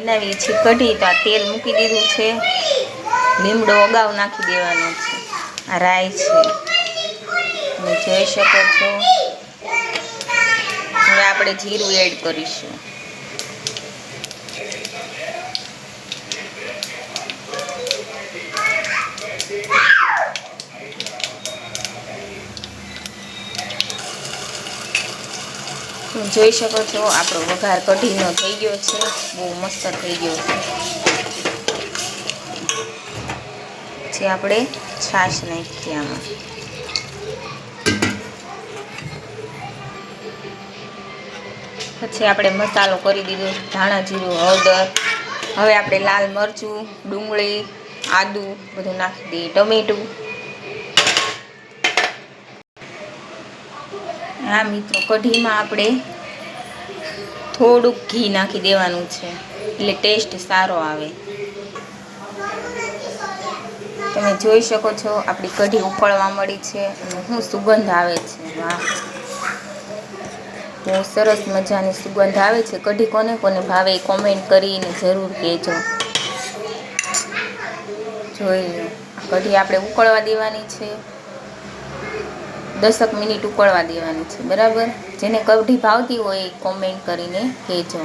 બનાવી છે કઢી. તો આ તેલ મૂકી દીધું છે, લીમડો અગાઉ નાખી દેવાનો છે, આ રાઈ છે તમે જોઈ શકો છો. હવે આપણે જીરું એડ કરીશું. તમે જોઈ શકો છો આપણો વઘાર કઢીનો થઈ ગયો છે, બહુ મસ્ત થઈ ગયો છે. પછી આપણે છાશ નાખીએ આમાં. પછી આપણે મસાલો કરી દીધો, ધાણા જીરું, હળદર. હવે આપણે લાલ મરચું, ડુંગળી, આદુ બધું નાખી દઈએ, ટમેટું. હા મિત્રો, કઢીમાં આપણે થોડુંક ઘી નાખી દેવાનું છે એટલે ટેસ્ટ સારો આવે. તમે જોઈ શકો છો આપણી કઢી ઉકળવા મળી છે અને શું સુગંધ આવે છે. વાહ, બહુ સરસ મજાની સુગંધ આવે છે. કઢી કોને કોને ભાવે એ કોમેન્ટ કરીને જરૂર કહેજો. જોઈ લો, કઢી આપણે ઉકળવા દેવાની છે, 10 મિનિટ ઉકળવા દેવાની છે. બરાબર, જેને કઢી ભાવતી હોય એ કોમેન્ટ કરીને કહેજો.